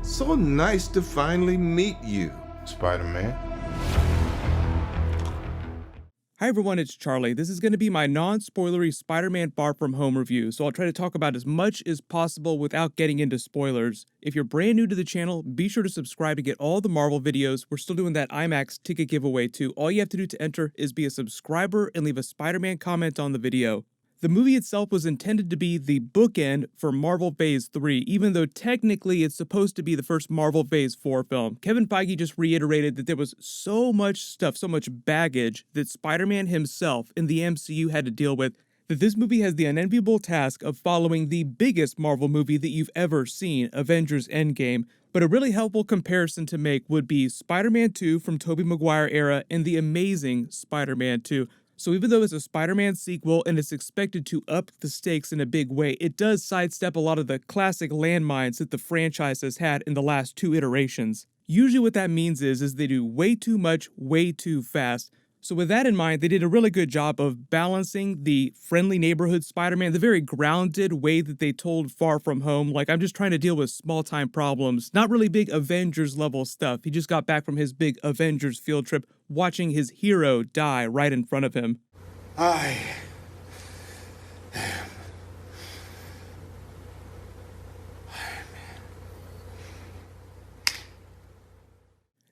So nice to finally meet you, Spider-Man. Hi everyone, it's Charlie. This is going to be my non-spoilery Spider-Man Far From Home review, so I'll try to talk about as much as possible without getting into spoilers. If you're brand new to the channel, be sure to subscribe to get all the Marvel videos. We're still doing that IMAX ticket giveaway too. All you have to do to enter is be a subscriber and leave a Spider-Man comment on the video. The movie itself was intended to be the bookend for Marvel Phase 3, even though technically it's supposed to be the first Marvel Phase 4 film. Kevin Feige just reiterated that there was so much stuff, so much baggage that Spider-Man himself in the MCU had to deal with, that this movie has the unenviable task of following the biggest Marvel movie that you've ever seen, Avengers Endgame. But a really helpful comparison to make would be Spider-Man 2 from Tobey Maguire era and the Amazing Spider-Man 2. So even though it's a Spider-Man sequel and it's expected to up the stakes in a big way, it does sidestep a lot of the classic landmines that the franchise has had in the last two iterations. Usually what that means is they do way too much, way too fast. So with that in mind, they did a really good job of balancing the friendly neighborhood Spider-Man, the very grounded way that they told Far From Home, like I'm just trying to deal with small-time problems, not really big Avengers level stuff. He just got back from his big Avengers field trip, watching his hero die right in front of him. I am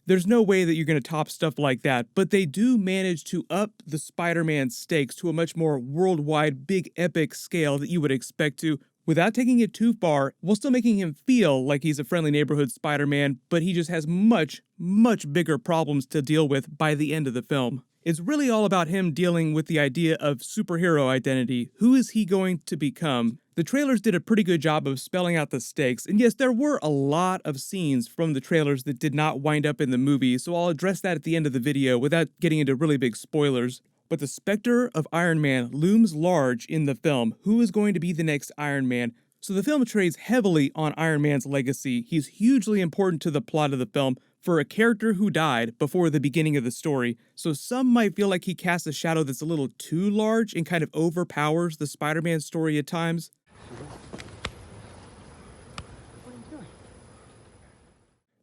There's no way that you're going to top stuff like that, but they do manage to up the Spider-Man stakes to a much more worldwide, big, epic scale that you would expect to, without taking it too far, while still making him feel like he's a friendly neighborhood Spider-Man, but he just has much, much bigger problems to deal with by the end of the film. It's really all about him dealing with the idea of superhero identity. Who is he going to become? The trailers did a pretty good job of spelling out the stakes, and yes, there were a lot of scenes from the trailers that did not wind up in the movie, so I'll address that at the end of the video without getting into really big spoilers. But the specter of Iron Man looms large in the film. Who is going to be the next Iron Man? So the film trades heavily on Iron Man's legacy. He's hugely important to the plot of the film for a character who died before the beginning of the story. So some might feel like he casts a shadow that's a little too large and kind of overpowers the Spider-Man story at times.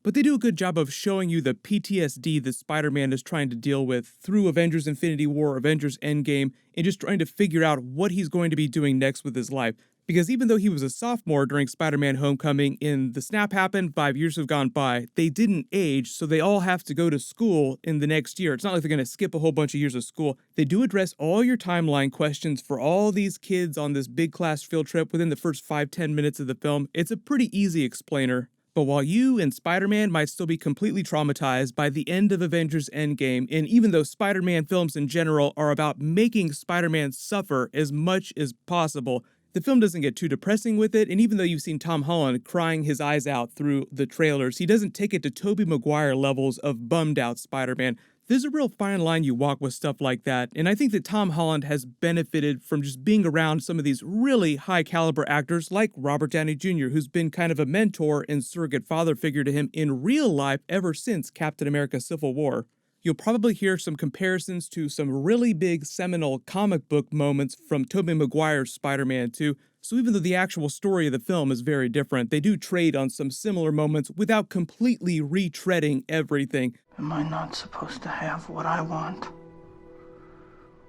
But they do a good job of showing you the PTSD that Spider-Man is trying to deal with through Avengers Infinity War, Avengers Endgame, and just trying to figure out what he's going to be doing next with his life. Because even though he was a sophomore during Spider-Man Homecoming and the snap happened, 5 years have gone by, they didn't age, so they all have to go to school in the next year. It's not like they're going to skip a whole bunch of years of school. They do address all your timeline questions for all these kids on this big class field trip within the first 5-10 minutes of the film. It's a pretty easy explainer. But while you and Spider-Man might still be completely traumatized by the end of Avengers Endgame, and even though Spider-Man films in general are about making Spider-Man suffer as much as possible, the film doesn't get too depressing with it, and even though you've seen Tom Holland crying his eyes out through the trailers, he doesn't take it to Tobey Maguire levels of bummed out Spider-Man. There's a real fine line you walk with stuff like that, and I think that Tom Holland has benefited from just being around some of these really high caliber actors like Robert Downey Jr., who's been kind of a mentor and surrogate father figure to him in real life ever since Captain America Civil War. You'll probably hear some comparisons to some really big seminal comic book moments from Tobey Maguire's Spider-Man 2, so even though the actual story of the film is very different, they do trade on some similar moments without completely retreading everything. Am I not supposed to have what I want?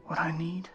What I need?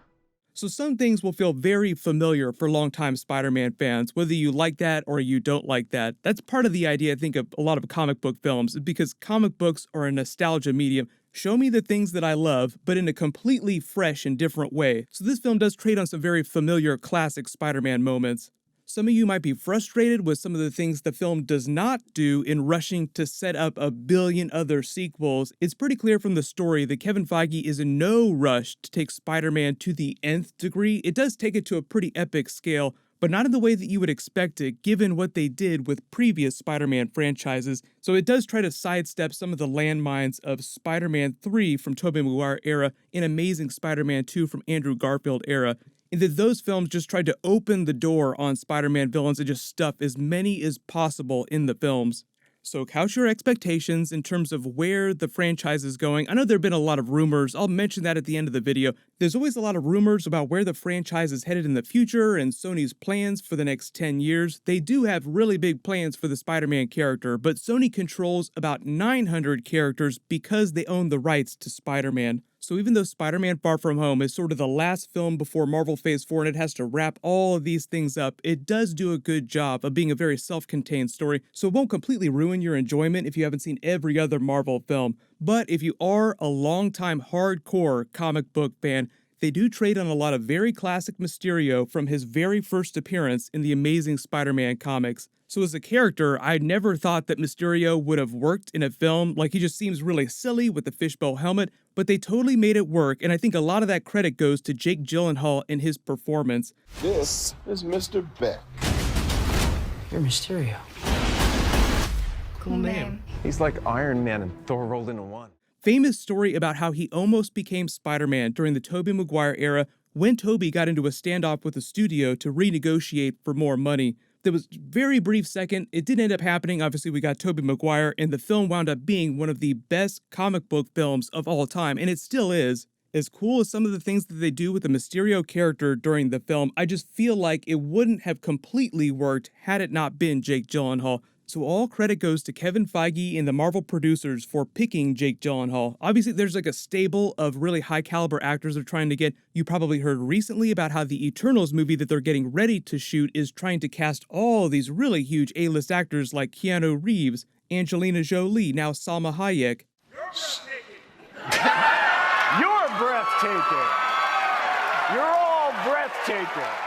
So some things will feel very familiar for longtime Spider-Man fans, whether you like that or you don't like that. That's part of the idea, I think, of a lot of comic book films, because comic books are a nostalgia medium. Show me the things that I love, but in a completely fresh and different way. So this film does trade on some very familiar classic Spider-Man moments. Some of you might be frustrated with some of the things the film does not do in rushing to set up a billion other sequels. It's pretty clear from the story that Kevin Feige is in no rush to take Spider-Man to the nth degree. It does take it to a pretty epic scale, but not in the way that you would expect it, given what they did with previous Spider-Man franchises. So it does try to sidestep some of the landmines of Spider-Man 3 from Tobey Maguire era and Amazing Spider-Man 2 from Andrew Garfield era. And that those films just tried to open the door on Spider-Man villains and just stuff as many as possible in the films. So couch your expectations in terms of where the franchise is going. I know there have been a lot of rumors. I'll mention that at the end of the video. There's always a lot of rumors about where the franchise is headed in the future and Sony's plans for the next 10 years. They do have really big plans for the Spider-Man character, but Sony controls about 900 characters because they own the rights to Spider-Man. So even though Spider-Man Far From Home is sort of the last film before Marvel Phase 4 and it has to wrap all of these things up, it does do a good job of being a very self-contained story, so it won't completely ruin your enjoyment if you haven't seen every other Marvel film. But if you are a longtime hardcore comic book fan, they do trade on a lot of very classic Mysterio from his very first appearance in the Amazing Spider-Man comics. So as a character, I never thought that Mysterio would have worked in a film. Like, he just seems really silly with the fishbowl helmet, but they totally made it work, and I think a lot of that credit goes to Jake Gyllenhaal and his performance. This is Mr. Beck. You're Mysterio. Cool name. He's like Iron Man and Thor rolled into one. Famous story about how he almost became Spider-Man during the Tobey Maguire era when Tobey got into a standoff with the studio to renegotiate for more money. There was a very brief second. It didn't end up happening. Obviously, we got Tobey Maguire, and the film wound up being one of the best comic book films of all time, and it still is. As cool as some of the things that they do with the Mysterio character during the film, I just feel like it wouldn't have completely worked had it not been Jake Gyllenhaal. So all credit goes to Kevin Feige and the Marvel producers for picking Jake Gyllenhaal. Obviously, there's like a stable of really high caliber actors they're trying to get. You probably heard recently about how the Eternals movie that they're getting ready to shoot is trying to cast all these really huge A-list actors like Keanu Reeves, Angelina Jolie, now Salma Hayek. You're breathtaking. You're all breathtaking.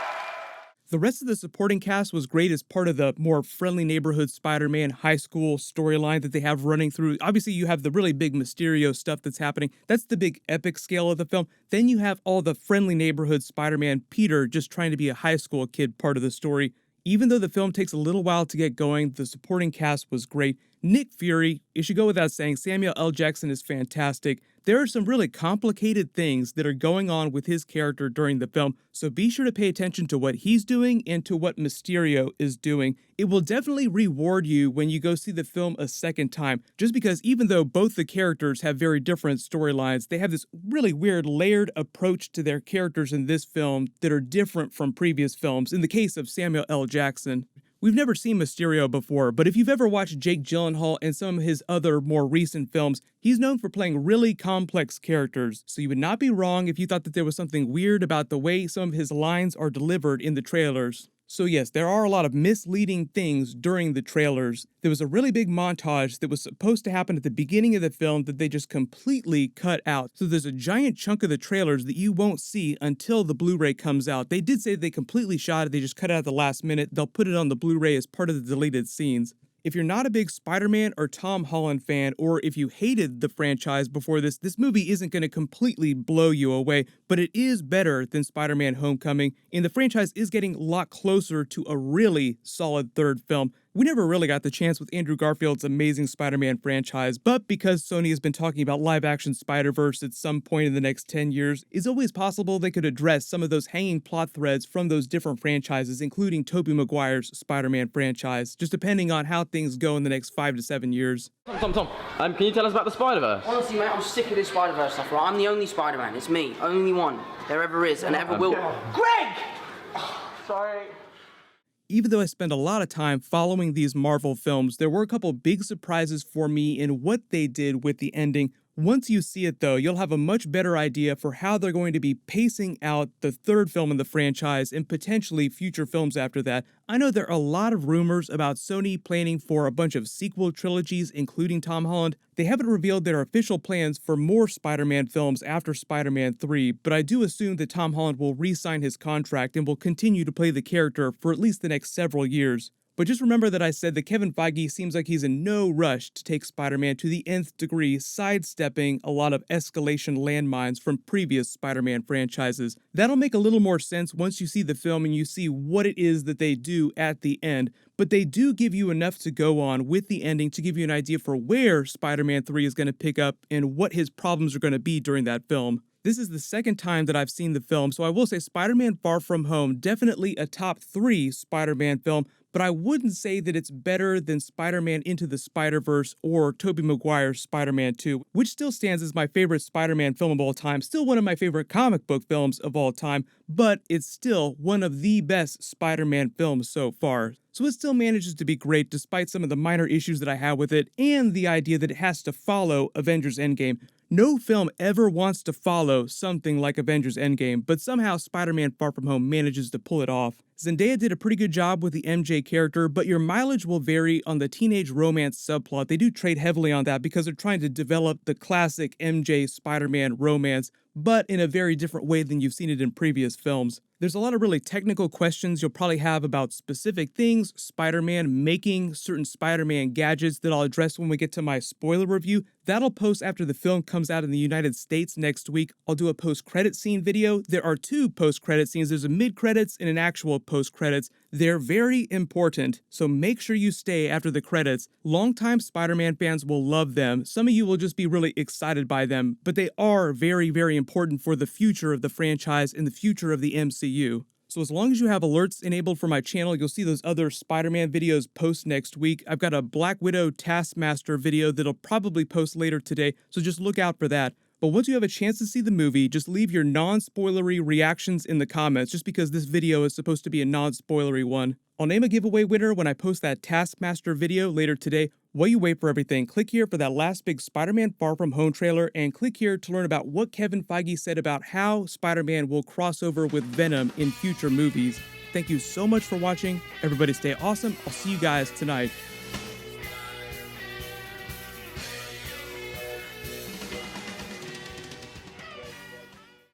The rest of the supporting cast was great as part of the more friendly neighborhood Spider-Man high school storyline that they have running through. Obviously, you have the really big Mysterio stuff that's happening. That's the big epic scale of the film. Then you have all the friendly neighborhood Spider-Man Peter just trying to be a high school kid part of the story. Even though the film takes a little while to get going, the supporting cast was great. Nick Fury, it should go without saying, Samuel L. Jackson is fantastic. There are some really complicated things that are going on with his character during the film, so be sure to pay attention to what he's doing and to what Mysterio is doing. It will definitely reward you when you go see the film a second time, just because even though both the characters have very different storylines, they have this really weird layered approach to their characters in this film that are different from previous films, in the case of Samuel L. Jackson. We've never seen Mysterio before, but if you've ever watched Jake Gyllenhaal and some of his other more recent films, he's known for playing really complex characters, so you would not be wrong if you thought that there was something weird about the way some of his lines are delivered in the trailers. So yes, there are a lot of misleading things during the trailers. There was a really big montage that was supposed to happen at the beginning of the film that they just completely cut out. So there's a giant chunk of the trailers that you won't see until the Blu-ray comes out. They did say they completely shot it, they just cut it out at the last minute. They'll put it on the Blu-ray as part of the deleted scenes. If you're not a big Spider-Man or Tom Holland fan, or if you hated the franchise before this movie isn't going to completely blow you away, but it is better than Spider-Man Homecoming, and the franchise is getting a lot closer to a really solid third film. We never really got the chance with Andrew Garfield's Amazing Spider-Man franchise, but because Sony has been talking about live-action Spider-Verse at some point in the next 10 years, it's always possible they could address some of those hanging plot threads from those different franchises, including Tobey Maguire's Spider-Man franchise, just depending on how things go in the next 5 to 7 years. Tom, can you tell us about the Spider-Verse? Honestly, mate, I'm sick of this Spider-Verse stuff, right? I'm the only Spider-Man. It's me. Only one. There ever is and ever will. Greg! Sorry. Even though I spent a lot of time following these Marvel films, there were a couple big surprises for me in what they did with the ending. Once you see it though, you'll have a much better idea for how they're going to be pacing out the third film in the franchise and potentially future films after that. I know there are a lot of rumors about Sony planning for a bunch of sequel trilogies, including Tom Holland. They haven't revealed their official plans for more Spider-Man films after Spider-Man 3, but I do assume that Tom Holland will re-sign his contract and will continue to play the character for at least the next several years. But just remember that I said that Kevin Feige seems like he's in no rush to take Spider-Man to the nth degree, sidestepping a lot of escalation landmines from previous Spider-Man franchises. That'll make a little more sense once you see the film and you see what it is that they do at the end, but they do give you enough to go on with the ending to give you an idea for where Spider-Man 3 is going to pick up and what his problems are going to be during that film. This is the second time that I've seen the film, so I will say Spider-Man Far From Home, definitely a top 3 Spider-Man film, but I wouldn't say that it's better than Spider-Man Into the Spider-Verse or Tobey Maguire Spider-Man 2, which still stands as my favorite Spider-Man film of all time, still one of my favorite comic book films of all time, but it's still one of the best Spider-Man films so far. So it still manages to be great despite some of the minor issues that I have with it and the idea that it has to follow Avengers Endgame. No film ever wants to follow something like Avengers Endgame, but somehow Spider-Man Far From Home manages to pull it off. Zendaya did a pretty good job with the MJ character, but your mileage will vary on the teenage romance subplot. They do trade heavily on that because they're trying to develop the classic MJ Spider-Man romance, but in a very different way than you've seen it in previous films. There's a lot of really technical questions you'll probably have about specific things, Spider-Man making certain Spider-Man gadgets that I'll address when we get to my spoiler review. That'll post after the film comes out in the United States next week. I'll do a post-credit scene video. There are 2 post-credit scenes. There's a mid-credits and an actual post-credits. They're very important, so make sure you stay after the credits. Longtime Spider-Man fans will love them. Some of you will just be really excited by them, but they are very, very important for the future of the franchise and the future of the MCU. So as long as you have alerts enabled for my channel, you'll see those other Spider-Man videos post next week. I've got a Black Widow Taskmaster video that'll probably post later today, so just look out for that. But once you have a chance to see the movie, just leave your non-spoilery reactions in the comments, just because this video is supposed to be a non-spoilery one. I'll name a giveaway winner when I post that Taskmaster video later today. While you wait for everything, click here for that last big Spider-Man Far From Home trailer, and click here to learn about what Kevin Feige said about how Spider-Man will cross over with Venom in future movies. Thank you so much for watching. Everybody stay awesome. I'll see you guys tonight.